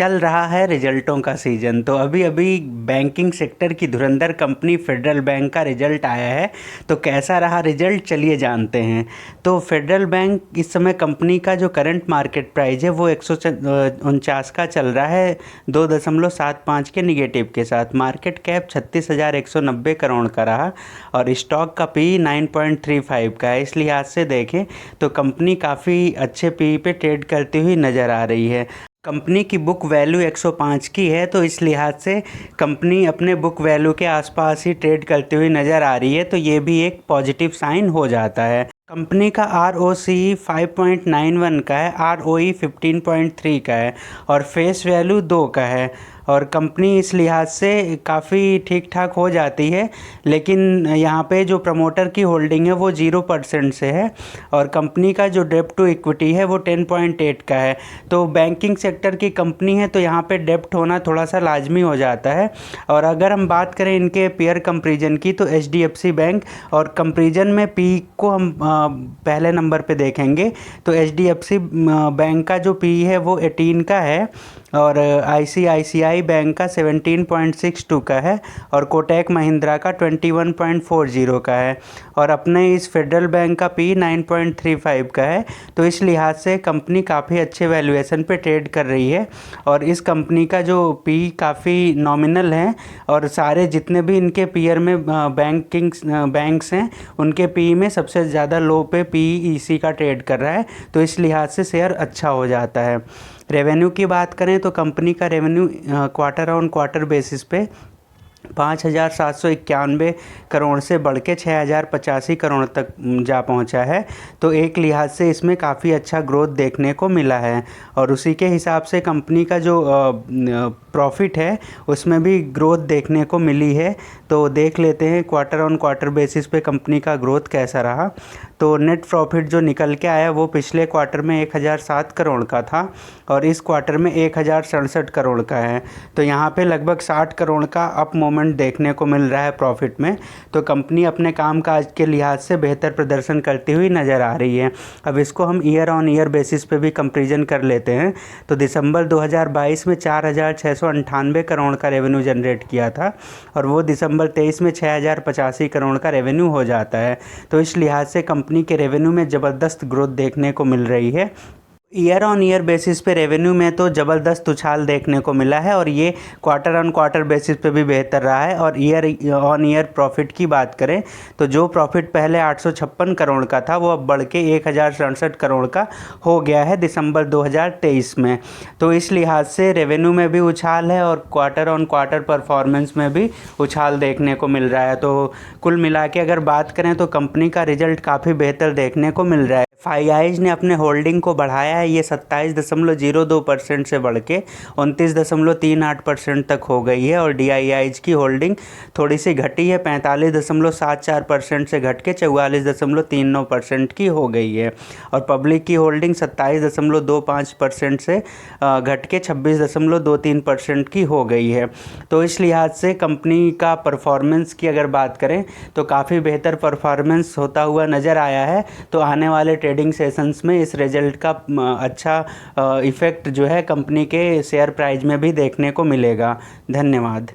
चल रहा है रिजल्टों का सीज़न। तो अभी अभी बैंकिंग सेक्टर की धुरंधर कंपनी फेडरल बैंक का रिजल्ट आया है। तो कैसा रहा रिजल्ट, चलिए जानते हैं। तो फेडरल बैंक इस समय कंपनी का जो करंट मार्केट प्राइस है वो 149 का चल रहा है 2.75 के निगेटिव के साथ। मार्केट कैप 36,190 करोड़ का रहा और स्टॉक का पी 9.35 का है। इस लिहाज से देखें तो कंपनी काफ़ी अच्छे पी पे ट्रेड करती हुई नज़र आ रही है। कंपनी की बुक वैल्यू 105 की है, तो इस लिहाज से कंपनी अपने बुक वैल्यू के आसपास ही ट्रेड करती हुई नज़र आ रही है, तो ये भी एक पॉजिटिव साइन हो जाता है। कंपनी का ROCE 5.91 का है, ROE 15.3 का है और फेस वैल्यू 2 का है। और कंपनी इस लिहाज से काफ़ी ठीक ठाक हो जाती है, लेकिन यहाँ पे जो प्रमोटर की होल्डिंग है वो 0% से है और कंपनी का जो डेब्ट टू इक्विटी है वो 10.8 का है। तो बैंकिंग सेक्टर की कंपनी है तो यहाँ पे डेब्ट होना थोड़ा सा लाजमी हो जाता है। और अगर हम बात करें इनके पेयर कंपैरिजन की तो HDFC बैंक और कंपैरिजन में पी को हम पहले नंबर पे देखेंगे तो HDFC बैंक का जो पी है वो 18 का है और ICICI बैंक का 17.62 का है और कोटक महिंद्रा का 21.40 का है और अपने इस फेडरल बैंक का पी 9.35 का है। तो इस लिहाज से कंपनी काफ़ी अच्छे वैल्यूएशन पे ट्रेड कर रही है और इस कंपनी का जो पी काफ़ी नॉमिनल है और सारे जितने भी इनके पीयर में बैंक्स हैं उनके पी में सबसे ज़्यादा लो पे PEC का ट्रेड कर रहा है, तो इस लिहाज से शेयर अच्छा हो जाता है। रेवेन्यू की बात करें तो कंपनी का revenue quarter on quarter basis पे 5,791 करोड़ से बढ़ के 6,085 करोड़ तक जा पहुंचा है। तो एक लिहाज से इसमें काफ़ी अच्छा ग्रोथ देखने को मिला है और उसी के हिसाब से कंपनी का जो प्रॉफिट है उसमें भी ग्रोथ देखने को मिली है। तो देख लेते हैं क्वार्टर ऑन क्वार्टर बेसिस पे कंपनी का ग्रोथ कैसा रहा। तो नेट प्रॉफिट जो निकल के आया वो पिछले क्वार्टर में 1,007 करोड़ का था और इस क्वार्टर में 1,067 करोड़ का है। तो यहाँ पे लगभग 60 करोड़ का अप मोमेंट देखने को मिल रहा है प्रॉफिट में। तो कंपनी अपने कामकाज के लिहाज से बेहतर प्रदर्शन करती हुई नज़र आ रही है। अब इसको हम ईयर ऑन ईयर बेसिस पे भी कंपैरिजन कर लेते हैं। तो दिसंबर 2022 में 4,698 करोड़ का रेवेन्यू जनरेट किया था और वो दिसंबर 23 में 6,085 करोड़ का रेवेन्यू हो जाता है। तो इस लिहाज से कंपनी के रेवेन्यू में ज़बरदस्त ग्रोथ देखने को मिल रही है। ईयर ऑन ईयर बेसिस पे रेवेन्यू में तो ज़बरदस्त उछाल देखने को मिला है और ये क्वार्टर ऑन क्वार्टर बेसिस पे भी बेहतर रहा है। और ईयर ऑन ईयर प्रॉफिट की बात करें तो जो प्रॉफिट पहले 856 करोड़ का था वो अब बढ़ के 1,067 करोड़ का हो गया है दिसंबर 2023 में। तो इस लिहाज से रेवेन्यू में भी उछाल है और क्वार्टर ऑन क्वार्टर परफॉर्मेंस में भी उछाल देखने को मिल रहा है। तो कुल मिला के अगर बात करें तो कंपनी का रिजल्ट काफ़ी बेहतर देखने को मिल रहा है। FIIs ने अपने होल्डिंग को बढ़ाया है, ये 27.02% से बढ़ के 29.38% तक हो गई है और DIIs की होल्डिंग थोड़ी सी घटी है, 45.74% से घट के 44.39% की हो गई है और पब्लिक की होल्डिंग 27.25% से घट के 26.23% की हो गई है। तो इस लिहाज से कंपनी का परफॉर्मेंस की अगर बात करें तो काफ़ी बेहतर परफॉर्मेंस होता हुआ नज़र आया है। तो आने वाले ट्रेडिंग सेशंस में इस रिजल्ट का अच्छा इफ़ेक्ट जो है कंपनी के शेयर प्राइस में भी देखने को मिलेगा। धन्यवाद।